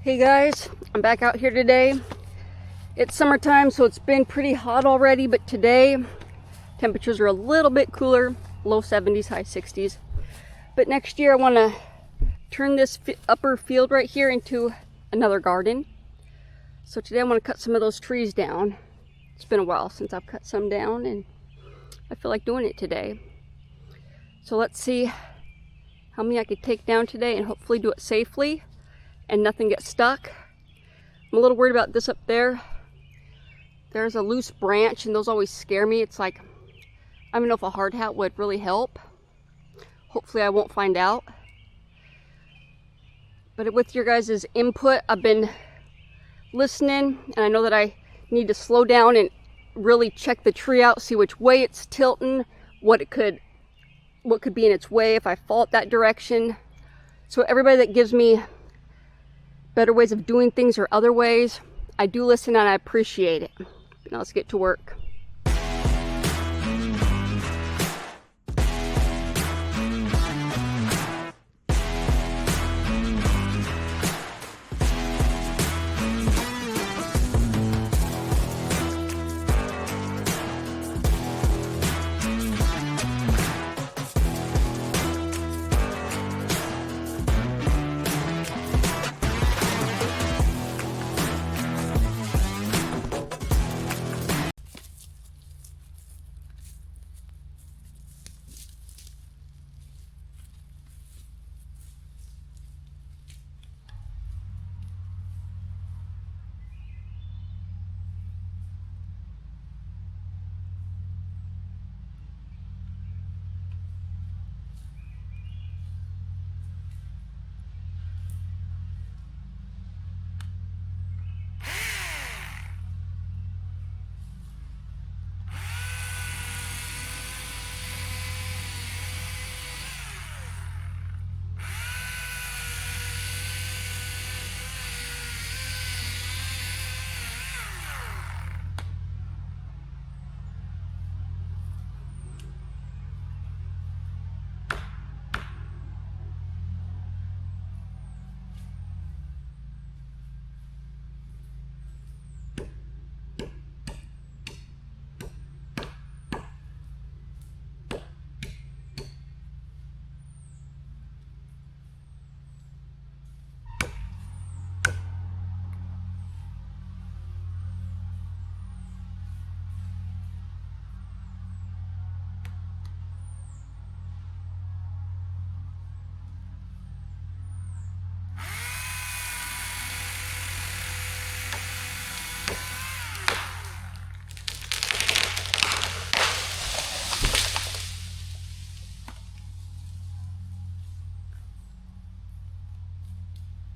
Hey guys, I'm back out here today. It's summertime, so it's been pretty hot already, but today temperatures are a little bit cooler, low 70s, high 60s. But next year I want to turn this upper field right here into another garden. So today I want to cut some of those trees down. It's been a while since I've cut some down and I feel like doing it today. So let's see how many I could take down today and hopefully do it safely and nothing gets stuck. I'm a little worried about this up there. There's a loose branch and those always scare me. It's like, I don't know if a hard hat would really help. Hopefully I won't find out. But with your guys' input, I've been listening and I know that I need to slow down and really check the tree out, see which way it's tilting, what could be in its way if I fall that direction. So everybody that gives me better ways of doing things or other ways, I do listen and I appreciate it. Now let's get to work.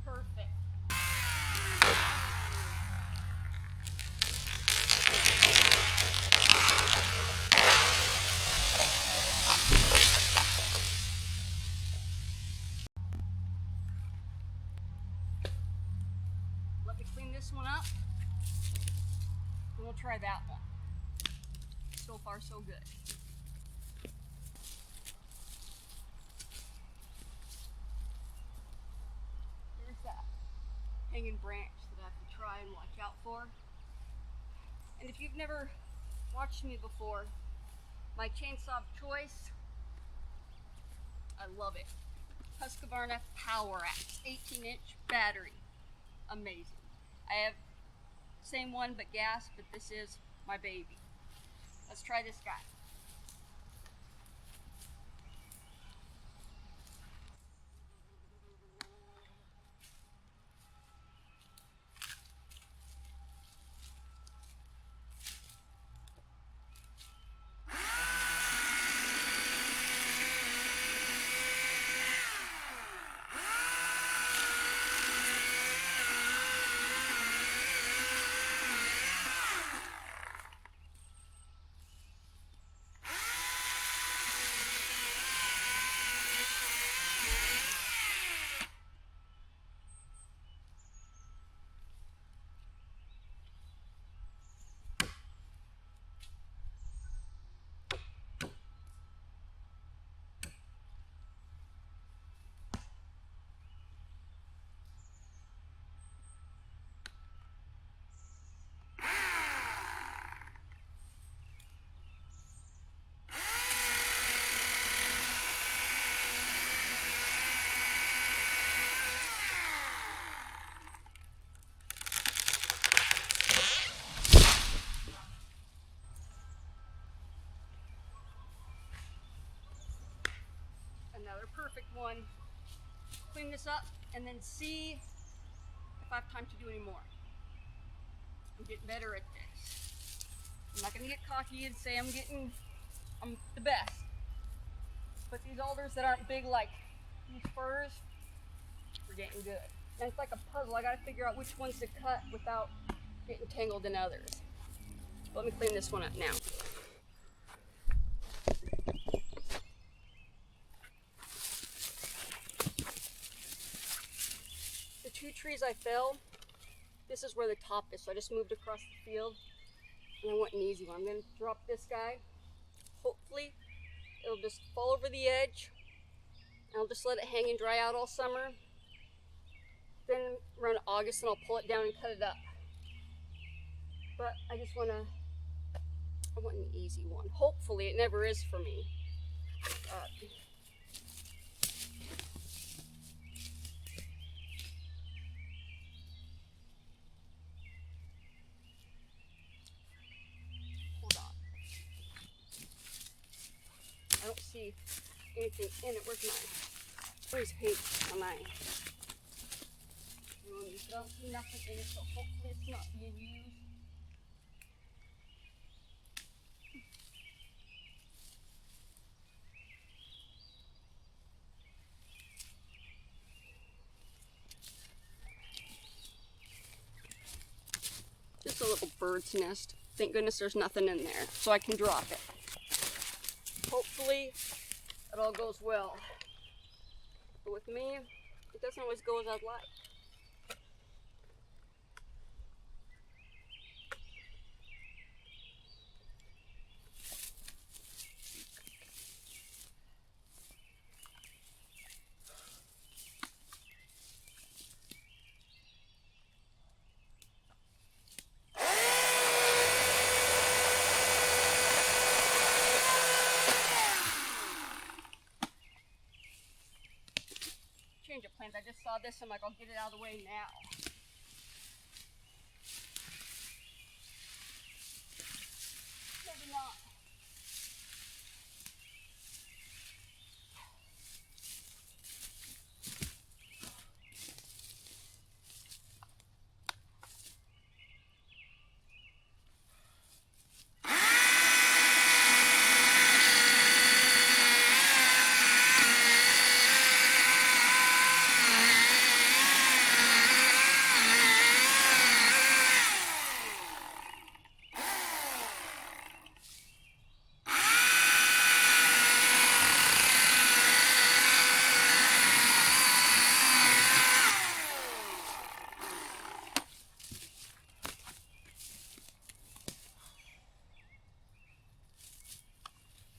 Perfect. Let me clean this one up and we'll try that one. So far so good. There's that hanging branch that I have to try and watch out for. And if you've never watched me before, my chainsaw of choice, I love it. Husqvarna Power Axe, 18-inch battery. Amazing. I have the same one but gas, but this is my baby. Let's try this guy. perfect one. Clean this up and then see if I have time to do any more. I'm getting better at this. I'm not gonna get cocky and say I'm the best. But these alders that aren't big like these firs, we're getting good. And it's like a puzzle. I gotta figure out which ones to cut without getting tangled in others. Let me clean this one up now. The 2 trees I fell, this is where the top is, so I just moved across the field and I want an easy one. I'm gonna drop this guy. Hopefully it'll just fall over the edge and I'll just let it hang and dry out all summer. Then around August and I'll pull it down and cut it up. But I want an easy one. Hopefully it never is for me. Hold on. I don't see anything in it. Where's mine? Where's paint on mine? I don't see nothing in it, so hopefully it's not being used. Just a little bird's nest. Thank goodness there's nothing in there, so I can drop it. Hopefully it all goes well. But with me, it doesn't always go as I'd like. Change of plans. I just saw this. I'm like, I'll get it out of the way now. Maybe not.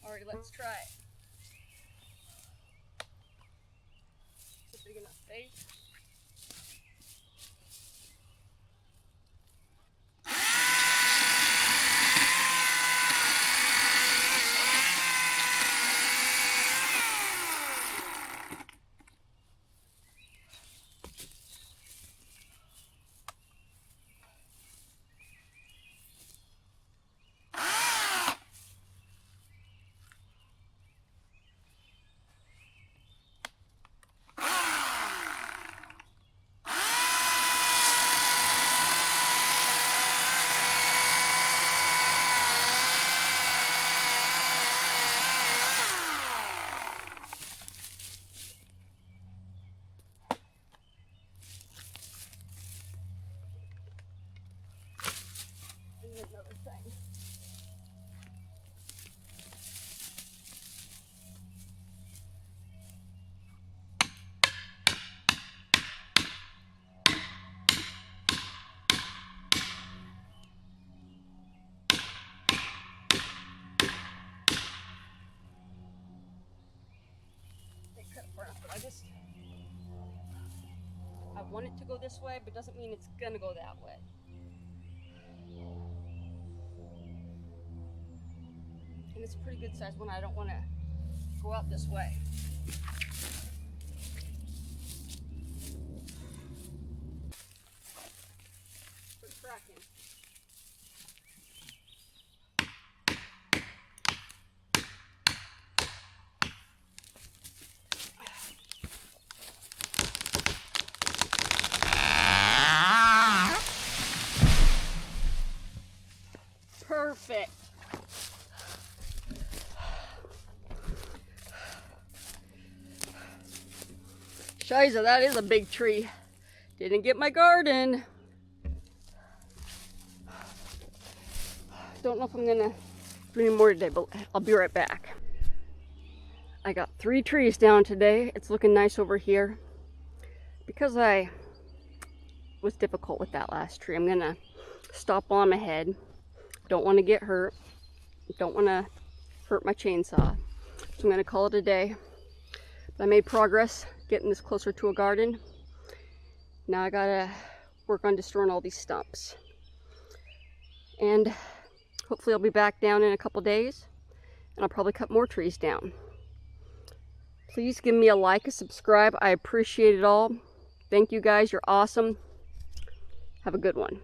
Alright, let's try it. Is it big enough face? Another thing. They cut it far enough, but I want it to go this way, but doesn't mean it's gonna go that way. And it's a pretty good size one. I don't want to go out this way. Quit cracking. Shiza, that is a big tree. Didn't get my garden. Don't know if I'm gonna do any more today, but I'll be right back. I got 3 trees down today. It's looking nice over here. Because I was difficult with that last tree, I'm gonna stop while I'm ahead. Don't want to get hurt. Don't want to hurt my chainsaw. So I'm gonna call it a day. But I made progress getting this closer to a garden. Now I gotta work on destroying all these stumps. And hopefully I'll be back down in a couple days, and I'll probably cut more trees down. Please give me a like, a subscribe. I appreciate it all. Thank you guys. You're awesome. Have a good one.